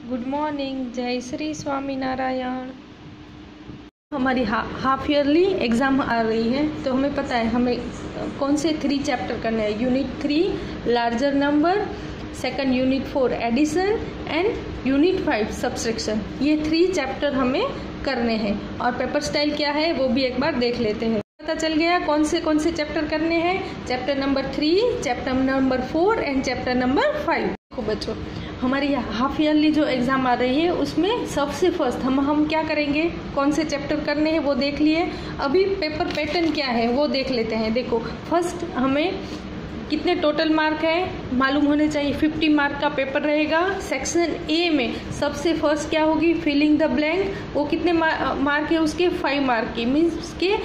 Good morning, जय श्री स्वामी नारायण। हमारी half yearly exam आ रही है, तो हमें पता है हमें कौन से 3 चैप्टर करने हैं। Unit 3 larger number, second unit 4 addition and unit 5 subtraction. ये 3 चैप्टर हमें करने हैं और पेपर स्टाइल क्या है वो भी एक बार देख लेते हैं। पता चल गया कौन से चैप्टर करने हैं। Chapter number 3, chapter number 4 and chapter number 5। देखो बच्चों, हमारी हाफ ईयरली जो एग्ज़ाम आ रही है उसमें सबसे फर्स्ट हम क्या करेंगे, कौन से चैप्टर करने हैं वो देख लिए। अभी पेपर पैटर्न क्या है वो देख लेते हैं। देखो, फर्स्ट हमें कितने टोटल मार्क है मालूम होने चाहिए। 50 मार्क का पेपर रहेगा। सेक्शन ए में सबसे फर्स्ट क्या होगी, फिलिंग द ब्लैंक। वो कितने मार्क है उसके, 5 मार्क की, मीन्स के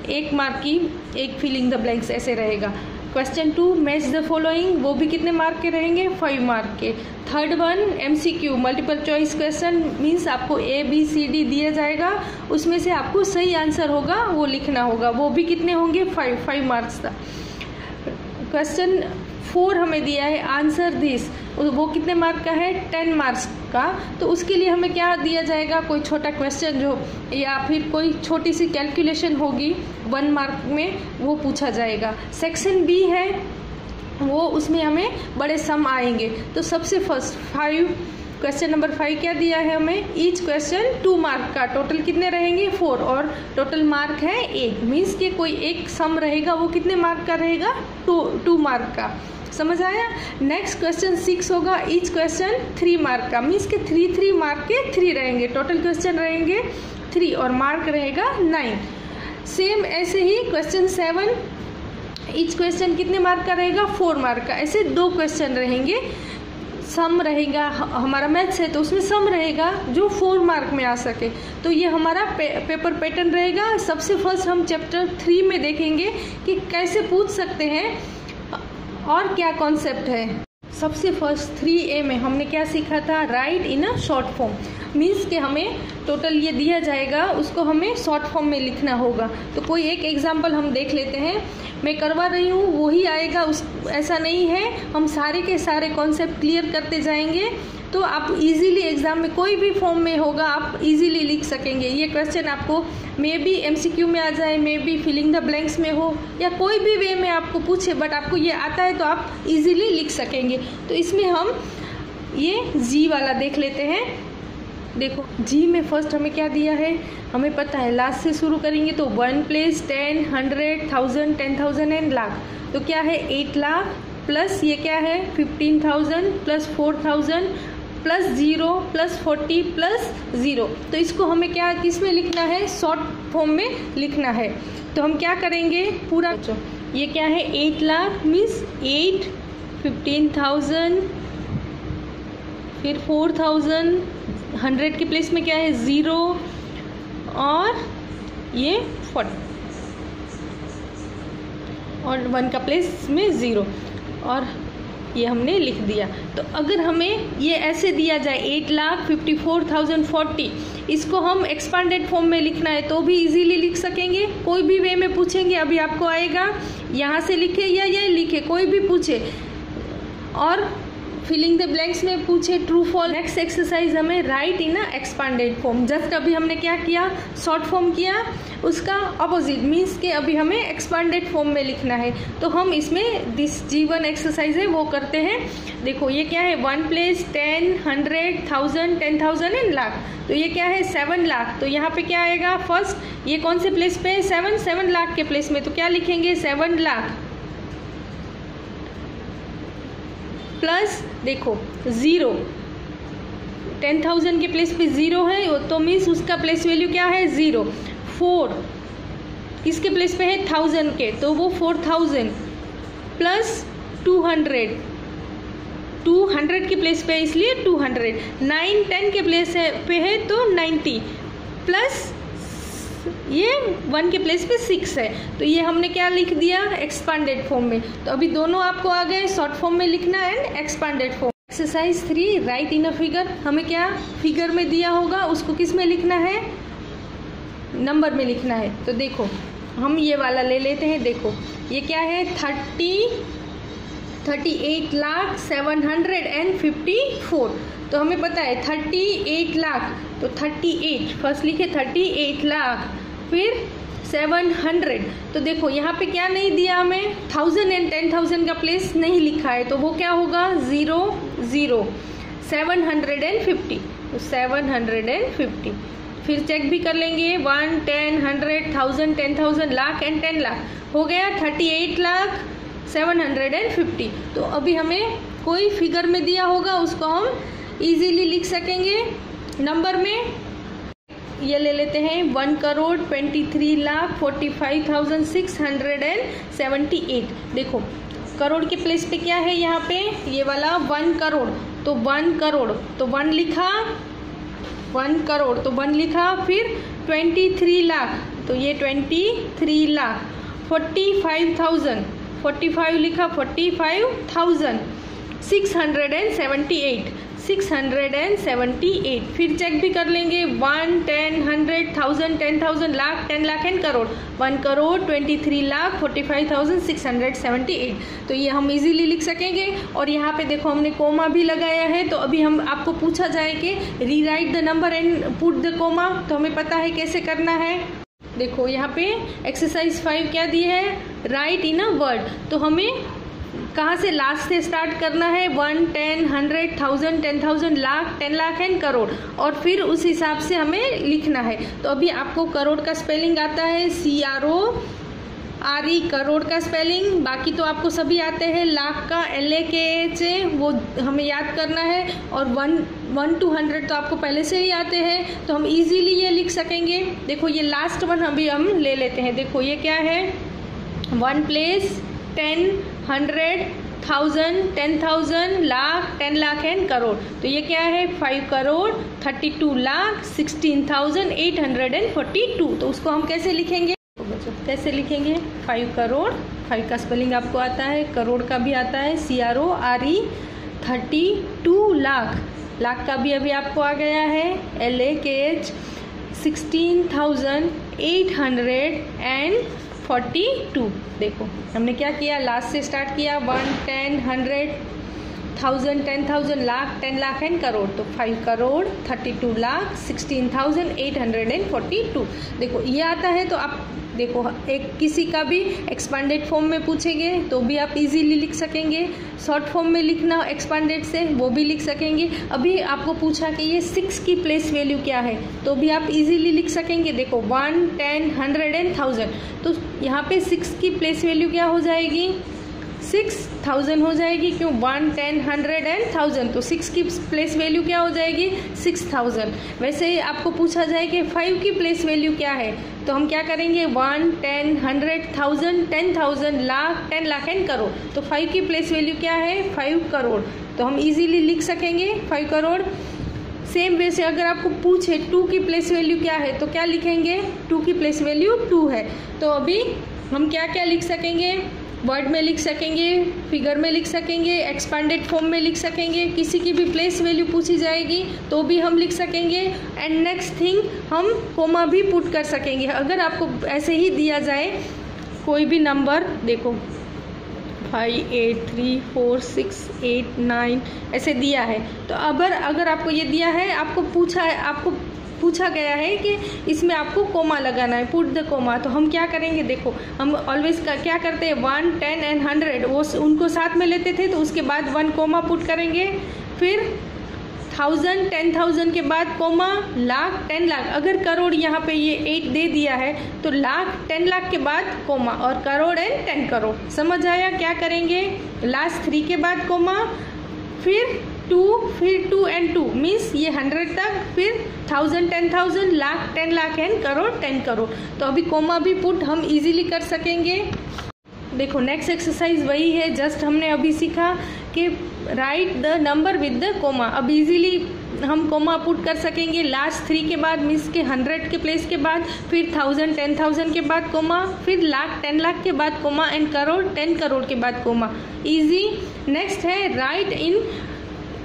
1 मार्क की एक फिलिंग द ब्लैंक्स ऐसे रहेगा। क्वेश्चन 2 मैच द फॉलोइंग, वो भी कितने मार्क के रहेंगे, 5 मार्क के। Third one MCQ multiple choice question, means आपको ABCD दिया जाएगा, उसमें से आपको सही आंसर होगा वो लिखना होगा, वो भी कितने होंगे, 5 मार्क्स का। क्वेश्चन 4 हमें दिया है आंसर दिस, वो कितने मार्क का है, 10 मार्क्स का। तो उसके लिए हमें क्या दिया जाएगा, कोई छोटा क्वेश्चन जो या फिर कोई छोटी सी कैलकुलेशन होगी 1 मार्क में, वो पूछा जाएगा। सेक्शन B है वो, उसमें हमें बड़े सम आएंगे। तो सबसे फर्स्ट क्वेश्चन नंबर 5 क्या दिया है हमें, ईच क्वेश्चन 2 मार्क का, टोटल कितने रहेंगे 4 और टोटल मार्क है 8, मीन्स के कोई एक सम रहेगा वो कितने मार्क का रहेगा, 2 मार्क का। समझ आया। नेक्स्ट क्वेश्चन 6 होगा, ईच क्वेश्चन 3 मार्क का, मीन्स के 3 मार्क के 3 रहेंगे, टोटल क्वेश्चन रहेंगे 3 और मार्क रहेगा 9। सेम ऐसे ही क्वेश्चन 7, ईच क्वेश्चन कितने मार्क का रहेगा, 4 मार्क का। ऐसे 2 क्वेश्चन रहेंगे, सम रहेगा, हमारा मैथ्स है तो उसमें सम रहेगा जो 4 मार्क में आ सके। तो ये हमारा पेपर पैटर्न रहेगा। सबसे फर्स्ट हम चैप्टर 3 में देखेंगे कि कैसे पूछ सकते हैं और क्या कॉन्सेप्ट है। सबसे फर्स्ट 3A में हमने क्या सीखा था, right in a short form, means कि हमें टोटल ये दिया जाएगा उसको हमें शॉर्ट फॉर्म में लिखना होगा। तो कोई एक एग्जाम्पल हम देख लेते हैं, मैं करवा रही हूँ वही आएगा, ऐसा नहीं है, हम सारे के सारे कॉन्सेप्ट क्लियर करते जाएंगे। तो आप इजीली एग्जाम में कोई भी फॉर्म में होगा आप इजीली लिख सकेंगे। ये क्वेश्चन आपको मे बी MCQ में आ जाए, maybe filling the blanks में हो, या कोई भी वे में आपको पूछे, बट आपको ये आता है तो आप इजीली लिख सकेंगे। तो इसमें हम ये G वाला देख लेते हैं। देखो G में फर्स्ट हमें क्या दिया है, हमें पता है लास्ट से शुरू करेंगे तो 1 प्लस 10, 100, 1000, 10,000 एंड लाख। तो क्या है 8 लाख प्लस ये क्या है 15,000 प्लस 4,000 प्लस 0 प्लस 40 प्लस 0। तो इसको हमें क्या किस में लिखना है, शॉर्ट फॉर्म में लिखना है। तो हम क्या करेंगे पूरा, ये क्या है 8 लाख मीन्स 8, 15,000, फिर 4,000, 100 के प्लेस में क्या है 0 और ये 40 और 1 का प्लेस में 0 और ये हमने लिख दिया। तो अगर हमें ये ऐसे दिया जाए 8,54,040, इसको हम एक्सपांडेड फॉर्म में लिखना है तो भी इजीली लिख सकेंगे। कोई भी वे में पूछेंगे, अभी आपको आएगा यहाँ से लिखे या ये लिखे, कोई भी पूछे, और फिलिंग द ब्लैंक्स में पूछे ट्रू फॉल्स। नेक्स्ट एक्सरसाइज हमें राइट इन एक्सपांडेड फॉर्म, जस्ट अभी हमने क्या किया, शॉर्ट फॉर्म किया, उसका अपोजिट मीन्स के अभी हमें एक्सपांडेड फॉर्म में लिखना है। तो हम इसमें दिस G1 एक्सरसाइज है वो करते हैं। देखो ये क्या है 1 प्लस 10, 100, 1000, 10,000 एंड लाख। तो ये क्या है 7 लाख। तो यहाँ पे क्या आएगा, फर्स्ट ये कौन से प्लेस पे है, 7 लाख के प्लेस में। तो क्या लिखेंगे 7 लाख प्लस देखो 0, 10,000 के प्लेस पे 0 है तो मीन्स उसका प्लेस वैल्यू क्या है 0। 4 किसके प्लेस पे है 1000 के, तो वो 4,000 प्लस 200, 200 के प्लेस पे है इसलिए 200। 9, 10 के प्लेस पे है तो 90 प्लस ये 1 के प्लेस पे 6 है। तो ये हमने क्या लिख दिया एक्सपांडेड फॉर्म में। तो अभी दोनों आपको आ गए, शॉर्ट फॉर्म में लिखना and expanded form. Exercise 3 right in a figure, हमें क्या फिगर में दिया होगा उसको किस में लिखना है, नंबर में लिखना है। तो देखो हम ये वाला ले लेते हैं। देखो ये क्या है 38,754। तो हमें पता है 38 लाख, तो 38 फर्स्ट लिखे 38 लाख, फिर 700। तो देखो यहाँ पे क्या नहीं दिया हमें, 1000 एंड 10,000 का प्लेस नहीं लिखा है, तो वो क्या होगा 0 0। 750, तो 750। फिर चेक भी कर लेंगे 1 10 100 1000 10,000 लाख एंड 10 लाख हो गया 38 लाख 750। तो अभी हमें कोई फिगर में दिया होगा उसको हम इजीली लिख सकेंगे नंबर में। ये ले लेते हैं 1,23,45,678। देखो करोड़ के प्लेस पे क्या है यहाँ पे, ये वाला 1 करोड़, तो 1 करोड़ तो 1 लिखा, 1 करोड़ तो 1 लिखा, फिर 23 लाख तो ये 23 लाख, 45,000 45 लिखा, 45,000, 678 फिर चेक भी कर लेंगे 1 10 100 1000 10,000 लाख 10 लाख एंड करोड़, 1 करोड़ 23 लाख 45,678। तो ये हम इजीली लिख सकेंगे। और यहाँ पे देखो हमने कोमा भी लगाया है, तो अभी हम आपको पूछा जाए कि rewrite the number and put the comma, तो हमें पता है कैसे करना है। देखो यहाँ पे एक्सरसाइज 5 क्या दी है, राइट इन अ वर्ड, तो हमें कहाँ से लास्ट से स्टार्ट करना है, 1 10 100 1000 10,000 लाख 10 लाख एंड करोड़, और फिर उस हिसाब से हमें लिखना है। तो अभी आपको करोड़ का स्पेलिंग आता है CRORE करोड़ का स्पेलिंग, बाकी तो आपको सभी आते हैं। लाख का LAKH वो हमें याद करना है, और 1 to 100 तो आपको पहले से ही आते हैं, तो हम इजीली ये लिख सकेंगे। देखो ये लास्ट वन अभी हम ले लेते हैं। देखो ये क्या है, 1 प्लेस 10 100 1000 10,000 लाख 10 लाख एंड करोड़, तो ये क्या है 5 करोड़ 32 लाख 16,842। तो उसको हम कैसे लिखेंगे, कैसे लिखेंगे, 5 करोड़, 5 का स्पेलिंग आपको आता है, करोड़ का भी आता है CRORE, 32 लाख, लाख का भी अभी आपको आ गया है LAKH, 16,842। देखो हमने क्या किया, लास्ट से स्टार्ट किया, 1 10 100 1000 10,000 लाख 10 लाख एंड करोड़, तो 5 करोड़ 32 लाख 16,842। देखो ये आता है, तो आप देखो एक किसी का भी एक्सपांडेड फॉर्म में पूछेंगे तो भी आप इजीली लिख सकेंगे, शॉर्ट फॉर्म में लिखना एक्सपांडेड से वो भी लिख सकेंगे। अभी आपको पूछा कि ये 6 की प्लेस वैल्यू क्या है, तो भी आप इजीली लिख सकेंगे। देखो 1 10 100 एंड 1000, तो यहाँ पे 6 की प्लेस वैल्यू क्या हो जाएगी, 6,000 हो जाएगी, क्यों 1 10 100 एंड 1000, तो 6 की प्लेस वैल्यू क्या हो जाएगी 6,000। वैसे ही आपको पूछा जाए कि 5 की प्लेस वैल्यू क्या है, तो हम क्या करेंगे 1 10 100 1000 10,000 लाख 10 लाख एंड करोड़, तो 5 की प्लेस वैल्यू क्या है 5 करोड़, तो हम इजीली लिख सकेंगे 5 करोड़। सेम वे से अगर आपको पूछे 2 की प्लेस वैल्यू क्या है, तो क्या लिखेंगे, 2 की प्लेस वैल्यू 2 है। तो अभी हम क्या क्या लिख सकेंगे, वर्ड में लिख सकेंगे, फिगर में लिख सकेंगे, एक्सपांडेड फॉर्म में लिख सकेंगे, किसी की भी प्लेस वैल्यू पूछी जाएगी तो भी हम लिख सकेंगे। एंड नेक्स्ट थिंग हम कोमा भी पुट कर सकेंगे। अगर आपको ऐसे ही दिया जाए कोई भी नंबर, देखो 5 8 3 4 6 8 9 ऐसे दिया है, तो अगर आपको ये दिया है, आपको पूछा गया है कि इसमें आपको कोमा लगाना है, पुट द कोमा, तो हम क्या करेंगे, देखो हम ऑलवेज क्या करते हैं 1 10 एंड 100 वो उनको साथ में लेते थे, तो उसके बाद 1 कोमा पुट करेंगे, फिर 1000 10,000 के बाद कोमा, लाख 10 लाख, अगर करोड़ यहाँ पे ये 8 दे दिया है तो लाख 10 लाख के बाद कोमा, और करोड़ एंड 10 करोड़। समझ आया, क्या करेंगे, लास्ट 3 के बाद कोमा, फिर 2, फिर 2 एंड 2 मीन्स ये 100 तक, फिर 1000 10,000 लाख 10 लाख एंड करोड़ 10 करोड़। तो अभी कोमा भी पुट हम इजीली कर सकेंगे। देखो नेक्स्ट एक्सरसाइज वही है, जस्ट हमने अभी सीखा कि write the number with the comma. अब इजीली हम कोमा पुट कर सकेंगे लास्ट 3 के बाद, मीन्स के 100 के प्लेस के बाद, फिर 1000 10,000 के बाद कोमा, फिर लाख 10 लाख के बाद कोमा एंड करोड़ 10 करोड़ के बाद कोमा। इजी। नेक्स्ट है राइट इन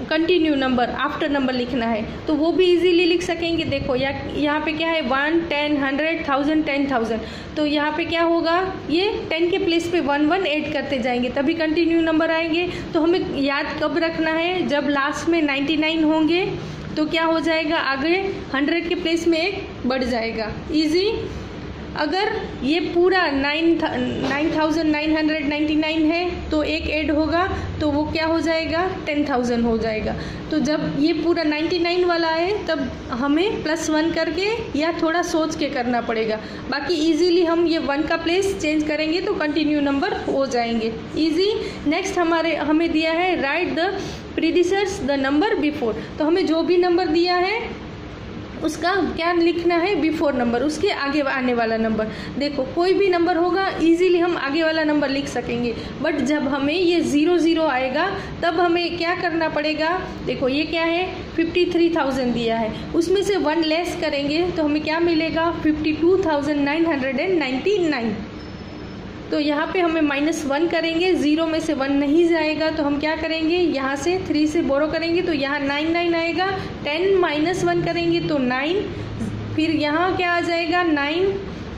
कंटिन्यू नंबर आफ्टर नंबर लिखना है तो वो भी इजीली लिख सकेंगे। देखो यहाँ पे क्या है 1, 10, 100, 1000, 10,000, तो यहाँ पे क्या होगा, ये 10 के प्लेस पे 1 1 ऐड करते जाएंगे तभी कंटिन्यू नंबर आएंगे। तो हमें याद कब रखना है, जब लास्ट में 99 होंगे तो क्या हो जाएगा, आगे 100 के प्लेस में एक बढ़ जाएगा, इजी। अगर ये पूरा 9,999 है तो एक ऐड होगा तो वो क्या हो जाएगा, 10,000 हो जाएगा। तो जब ये पूरा 99 वाला है तब हमें +1 करके या थोड़ा सोच के करना पड़ेगा, बाकी इजीली हम ये 1 का प्लेस चेंज करेंगे तो कंटिन्यू नंबर हो जाएंगे, इजी। नेक्स्ट हमें दिया है right the predecessors the number before, तो हमें जो भी नंबर दिया है उसका क्या लिखना है, बिफोर नंबर, उसके आगे आने वाला नंबर। देखो कोई भी नंबर होगा इजीली हम आगे वाला नंबर लिख सकेंगे, बट जब हमें ये 0 0 आएगा तब हमें क्या करना पड़ेगा। देखो ये क्या है, 53,000 दिया है, उसमें से 1 लेस करेंगे तो हमें क्या मिलेगा, 52,999। तो यहाँ पे हमें -1 करेंगे, 0 में से 1 नहीं जाएगा तो हम क्या करेंगे, यहाँ से 3 से बोरो करेंगे तो यहाँ 99 आएगा, 10 -1 करेंगे तो 9, फिर यहाँ क्या आ जाएगा 9,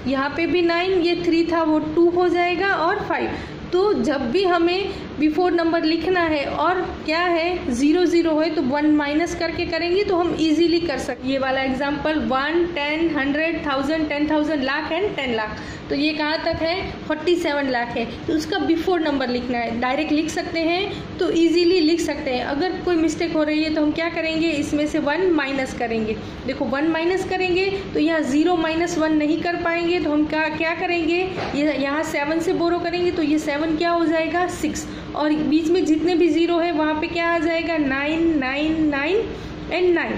यहाँ पे भी 9, ये 3 था वो 2 हो जाएगा और 5। तो जब भी हमें बिफोर नंबर लिखना है और क्या है 0 0 है तो 1 माइनस करके करेंगे तो हम इजीली कर सकते। ये वाला एग्जांपल 1, 10, 100, 1000, 10,000, लाख एंड 10 लाख, तो ये कहाँ तक है 47 लाख है, तो उसका बिफोर नंबर लिखना है। डायरेक्ट लिख सकते हैं तो इजीली लिख सकते हैं, अगर कोई मिस्टेक हो रही है तो हम क्या करेंगे, इसमें से 1 माइनस करेंगे। देखो 1 माइनस करेंगे तो यहाँ 0 - 1 नहीं कर पाएंगे तो हम क्या करेंगे, ये यहाँ 7 से बोरो करेंगे तो ये 7 क्या हो जाएगा 6, और बीच में जितने भी 0 है वहाँ पे क्या आ जाएगा 9, 9, 9 एंड 9।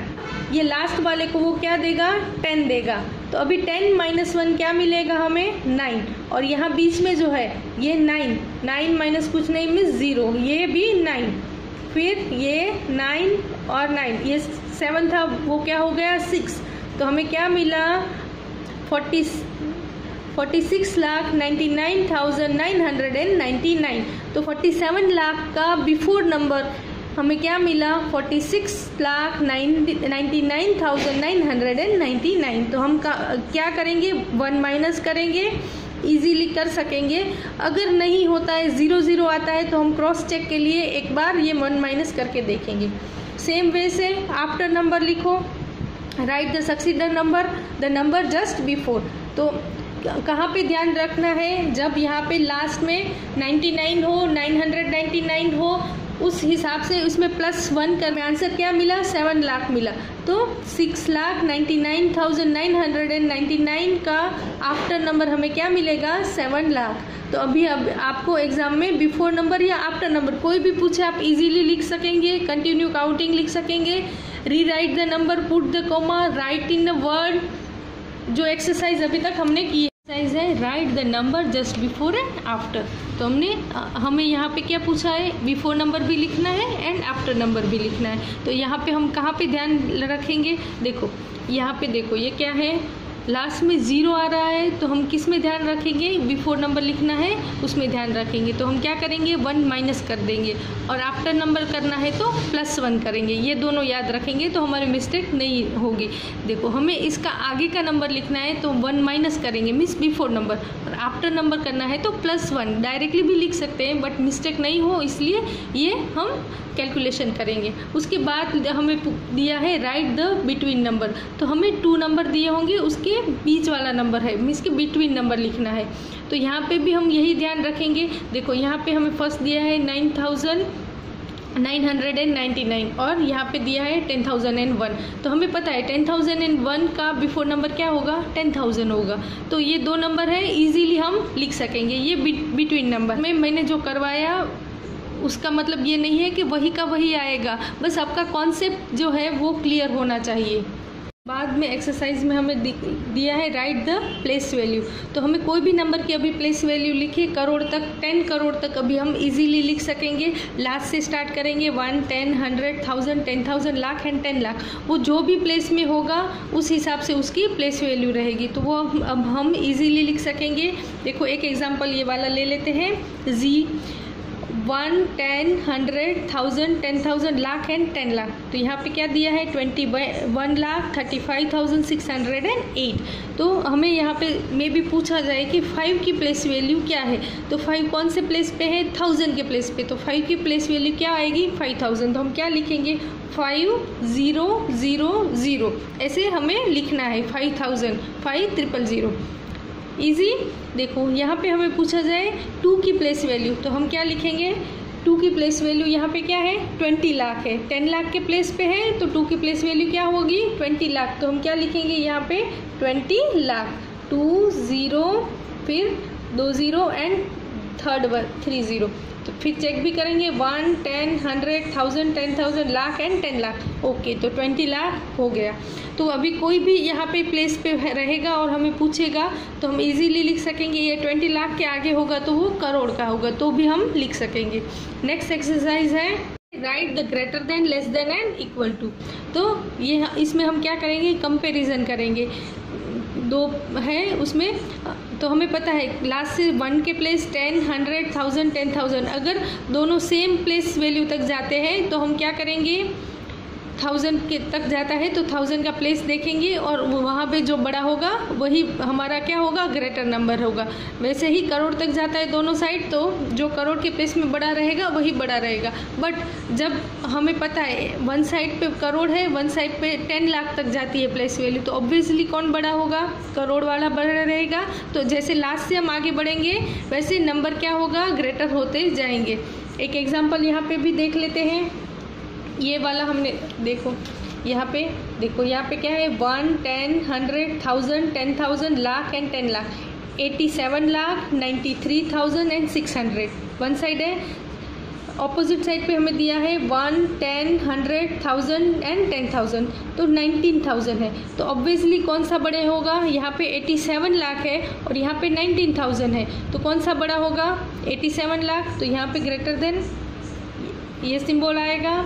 ये लास्ट वाले को वो क्या देगा 10 देगा, तो अभी 10 - 1 क्या मिलेगा हमें 9, और यहाँ बीच में जो है ये 9, 9 माइनस कुछ नहीं मीन्स 0, ये भी 9, फिर ये 9 और 9, ये 7 था वो क्या हो गया 6, तो हमें क्या मिला 46,99,999। तो 47 लाख का बिफोर नंबर हमें क्या मिला 46,99,999। तो हम क्या करेंगे 1 माइनस करेंगे, इजीली कर सकेंगे। अगर नहीं होता है 0 0 आता है तो हम क्रॉस चेक के लिए एक बार ये 1 माइनस करके देखेंगे। सेम वे से आफ्टर नंबर लिखो, right the successor number the number just before. तो कहाँ पे ध्यान रखना है, जब यहाँ पे लास्ट में 99 हो 999 हो उस हिसाब से उसमें +1 कर, आंसर क्या मिला 7 लाख मिला, तो 6,99,999 का आफ्टर नंबर हमें क्या मिलेगा 7 लाख। तो अभी आपको एग्जाम में बिफोर नंबर या आफ्टर नंबर कोई भी पूछे आप इजीली लिख सकेंगे, कंटिन्यू काउंटिंग लिख सकेंगे, री right the number, put the comma, right in the word. जो एक्सरसाइज अभी तक हमने की एक्सरसाइज है right the number just before and after. तो हमें यहाँ पे क्या पूछा है, बिफोर नंबर भी लिखना है एंड आफ्टर नंबर भी लिखना है। तो यहाँ पे हम कहाँ पे ध्यान रखेंगे, देखो यहाँ पे देखो ये क्या है, लास्ट में 0 आ रहा है तो हम किस में ध्यान रखेंगे, बिफोर नंबर लिखना है उसमें ध्यान रखेंगे। तो हम क्या करेंगे 1 माइनस कर देंगे, और आफ्टर नंबर करना है तो +1 करेंगे। ये दोनों याद रखेंगे तो हमारी मिस्टेक नहीं होगी। देखो हमें इसका आगे का नंबर लिखना है तो 1 माइनस करेंगे मीन्स बिफोर नंबर, और आफ्टर नंबर करना है तो +1। डायरेक्टली भी लिख सकते हैं बट मिस्टेक नहीं हो इसलिए ये हम कैलकुलेशन करेंगे। उसके बाद हमें दिया है राइट द बिटवीन नंबर, तो हमें 2 नंबर दिए होंगे उसके बीच वाला नंबर है मीन्स के बिटवीन नंबर लिखना है। तो यहाँ पे भी हम यही ध्यान रखेंगे। देखो यहाँ पे हमें फर्स्ट दिया है 9,999 और यहाँ पे दिया है 10,001। तो हमें पता है 10,001 का बिफोर नंबर क्या होगा 10,000 होगा। तो ये 2 नंबर है इजीली हम लिख सकेंगे। ये बिटवीन नंबर में मैंने जो करवाया उसका मतलब ये नहीं है कि वही का वही आएगा, बस आपका कॉन्सेप्ट जो है वो क्लियर होना चाहिए। बाद में एक्सरसाइज में हमें दिया है राइट द प्लेस वैल्यू। तो हमें कोई भी नंबर की अभी प्लेस वैल्यू लिखिए, करोड़ तक 10 करोड़ तक अभी हम इजीली लिख सकेंगे। लास्ट से स्टार्ट करेंगे 1, 10, 100, 1000, 10,000, लाख एंड 10 लाख। वो जो भी प्लेस में होगा उस हिसाब से उसकी प्लेस वैल्यू रहेगी, तो वो अब हम इजीली लिख सकेंगे। देखो एक एग्जाम्पल ये वाला ले लेते हैं, 1, 10, 100, 1000, 10,000, लाख एंड 10 लाख। तो यहाँ पे क्या दिया है 21,35,608। तो हमें यहाँ पे में भी पूछा जाए कि 5 की प्लेस वैल्यू क्या है, तो 5 कौन से प्लेस पे है, 1000 के प्लेस पे। तो 5 की प्लेस वैल्यू क्या आएगी 5000। तो हम क्या लिखेंगे 5000, ऐसे हमें लिखना है 5000, 5000। इजी। देखो यहाँ पे हमें पूछा जाए 2 की प्लेस वैल्यू, तो हम क्या लिखेंगे 2 की प्लेस वैल्यू यहाँ पे क्या है 20 लाख है। 10 लाख के प्लेस पे है तो 2 की प्लेस वैल्यू क्या होगी 20 लाख। तो हम क्या लिखेंगे यहाँ पे 20 लाख, 2 0 फिर 2 0 एंड थर्ड 3 0। तो फिर चेक भी करेंगे 1, 10, 100, 1000, 10,000, लाख एंड 10 लाख। ओके, तो 20 लाख हो गया। तो अभी कोई भी यहाँ पे प्लेस पे रहेगा और हमें पूछेगा तो हम इजीली लिख सकेंगे। ये 20 लाख के आगे होगा तो वो करोड़ का होगा, तो भी हम लिख सकेंगे। नेक्स्ट एक्सरसाइज है right the greater than, less than and equal to. तो ये इसमें हम क्या करेंगे कंपैरिजन करेंगे। 2 है उसमें, तो हमें पता है लास्ट से 1 के प्लेस 10, 100, 1000, 10,000। अगर दोनों सेम प्लेस वैल्यू तक जाते हैं तो हम क्या करेंगे 1000 के तक जाता है तो 1000 का प्लेस देखेंगे और वहाँ पे जो बड़ा होगा वही हमारा क्या होगा ग्रेटर नंबर होगा। वैसे ही करोड़ तक जाता है दोनों साइड, तो जो करोड़ के प्लेस में बड़ा रहेगा वही बड़ा रहेगा। बट जब हमें पता है 1 साइड पे करोड़ है, 1 साइड पे 10 लाख तक जाती है प्लेस वैल्यू, तो ऑब्वियसली कौन बड़ा होगा करोड़ वाला बड़ा रहेगा। तो जैसे लास्ट से हम आगे बढ़ेंगे वैसे नंबर क्या होगा ग्रेटर होते जाएंगे। एक एग्जाम्पल यहाँ पे भी देख लेते हैं। ये वाला हमने देखो यहाँ पे क्या है 1, 10, 100, 1000, 10,000, lakh and 10 lakh. 87 lakh 93,600 one side है। ऑपोजिट साइड पे हमें दिया है 1, 10, 100, 1000 एंड 10,000, तो 19,000 है। तो ऑब्वियसली कौन सा बड़े होगा, यहाँ पे 87 लाख है और यहाँ पे 19,000 है, तो कौन सा बड़ा होगा 87 लाख। तो यहाँ पे ग्रेटर देन ये सिंबल आएगा।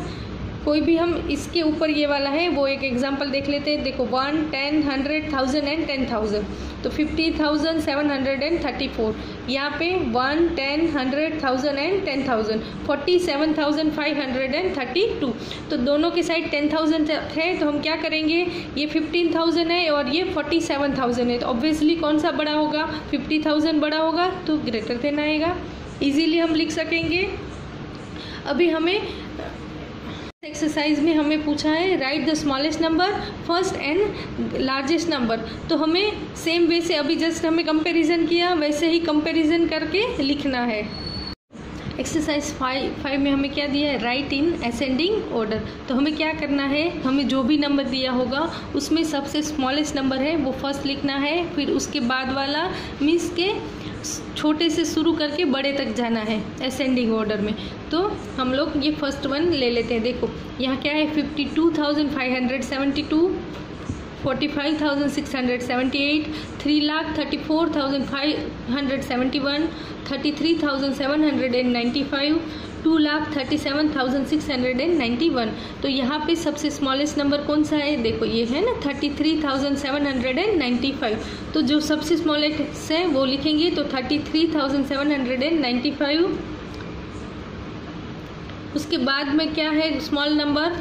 कोई भी हम इसके ऊपर ये वाला है वो एक एग्जांपल देख लेते हैं। देखो 1, 10, 100, 1000 एंड 10,000, तो 50,734। यहाँ पे 1, 10, 100, 1000 एंड 10,000, 47,532। तो दोनों के साइड 10,000 है, तो हम क्या करेंगे ये 15,000 है और ये 47,000 है, तो ऑब्वियसली कौन सा बड़ा होगा 50,000 बड़ा होगा, तो ग्रेटर देन आएगा। इजीली हम लिख सकेंगे। अभी हमें एक्सरसाइज में हमें पूछा है right the smallest number first and largest number. तो हमें सेम वे से अभी जस्ट हमें कंपैरिजन किया वैसे ही कंपैरिजन करके लिखना है। एक्सरसाइज 5 में हमें क्या दिया है राइट इन असेंडिंग ऑर्डर। तो हमें क्या करना है, हमें जो भी नंबर दिया होगा उसमें सबसे स्मॉलेस्ट नंबर है वो फर्स्ट लिखना है, फिर उसके बाद वाला मीन्स के छोटे से शुरू करके बड़े तक जाना है असेंडिंग ऑर्डर में। तो हम लोग ये फर्स्ट वन ले लेते हैं। देखो यहाँ क्या है 52,572, 45,678, 3,34,571, 33,795, 2,37,691। तो यहाँ पे सबसे स्मॉलेस्ट नंबर कौन सा है, देखो ये है ना 33,795। तो जो सबसे स्मॉलेस्ट है वो लिखेंगे, तो 33,795। उसके बाद में क्या है स्मॉल नंबर,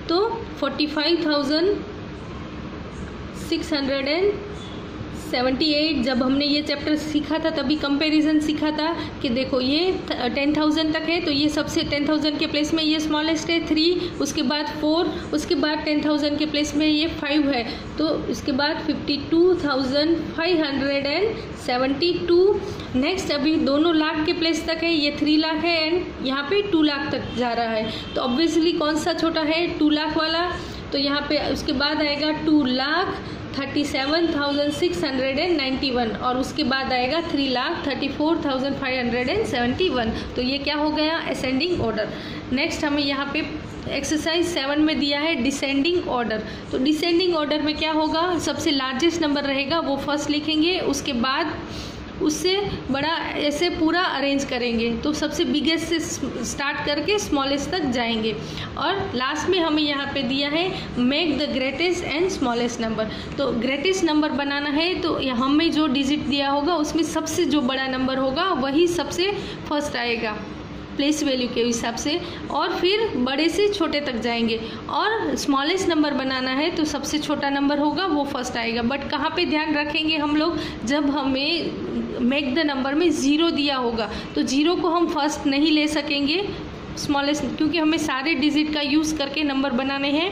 तो 45,678। जब हमने ये चैप्टर सीखा था तभी कंपैरिजन सीखा था कि देखो ये 10,000 तक है, तो ये सबसे 10,000 के प्लेस में ये स्मॉलेस्ट है 3, उसके बाद 4, उसके बाद 10,000 के प्लेस में ये 5 है, तो इसके बाद 52,572। नेक्स्ट अभी दोनों लाख के प्लेस तक है, ये 3 लाख है एंड यहाँ पे 2 लाख तक जा रहा है, तो ऑब्वियसली कौन सा छोटा है 2 लाख वाला। तो यहाँ पे उसके बाद आएगा 2,37,691 और उसके बाद आएगा 3,34,571। तो ये क्या हो गया असेंडिंग ऑर्डर। नेक्स्ट हमें यहाँ पे एक्सरसाइज 7 में दिया है डिसेंडिंग ऑर्डर। तो डिसेंडिंग ऑर्डर में क्या होगा, सबसे लार्जेस्ट नंबर रहेगा वो फर्स्ट लिखेंगे, उसके बाद उससे बड़ा ऐसे पूरा अरेंज करेंगे, तो सबसे बिगेस्ट से स्टार्ट करके स्मॉलेस्ट तक जाएंगे। और लास्ट में हमें यहाँ पे दिया है make the greatest and smallest number. तो ग्रेटेस्ट नंबर बनाना है, तो हमें जो डिजिट दिया होगा उसमें सबसे जो बड़ा नंबर होगा वही सबसे फर्स्ट आएगा। प्लेस वैल्यू के हिसाब से, और फिर बड़े से छोटे तक जाएंगे। और स्मॉलेस्ट नंबर बनाना है तो सबसे छोटा नंबर होगा वो फर्स्ट आएगा। बट कहाँ पे ध्यान रखेंगे हम लोग, जब हमें मेक द नंबर में ज़ीरो दिया होगा तो ज़ीरो को हम फर्स्ट नहीं ले सकेंगे स्मॉलेस्ट, क्योंकि हमें सारे डिजिट का यूज़ करके नंबर बनाने हैं।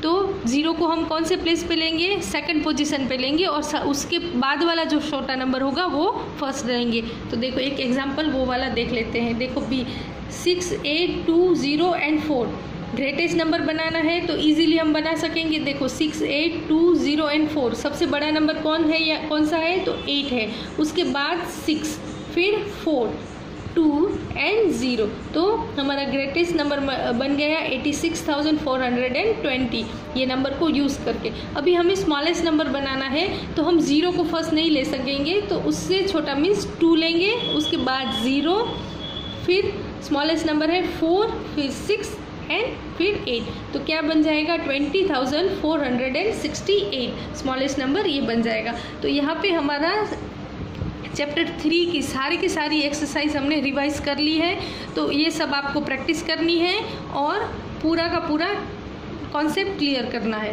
तो ज़ीरो को हम कौन से प्लेस पे लेंगे, सेकंड पोजीशन पे लेंगे, और उसके बाद वाला जो छोटा नंबर होगा वो फर्स्ट रहेंगे। तो देखो एक एग्जांपल वो वाला देख लेते हैं। देखो बी 6, 8, 2, 0 एंड 4 ग्रेटेस्ट नंबर बनाना है तो इजीली हम बना सकेंगे। देखो 6, 8, 2, 0 एंड 4, सबसे बड़ा नंबर कौन है या कौन सा है, तो 8 है। उसके बाद 6, फिर 4, 2 एंड 0, तो हमारा ग्रेटेस्ट नंबर बन गया 86,420 ये नंबर को यूज़ करके। अभी हमें स्मॉलेस्ट नंबर बनाना है तो हम 0 को फर्स्ट नहीं ले सकेंगे, तो उससे छोटा मीन्स 2 लेंगे, उसके बाद 0, फिर स्मॉलेस्ट नंबर है 4, फिर 6 एंड फिर 8, तो क्या बन जाएगा 20,468 स्मॉलेस्ट नंबर ये बन जाएगा। तो यहाँ पे हमारा चैप्टर 3 की सारी एक्सरसाइज हमने रिवाइज कर ली है। तो ये सब आपको प्रैक्टिस करनी है और पूरा का पूरा कॉन्सेप्ट क्लियर करना है।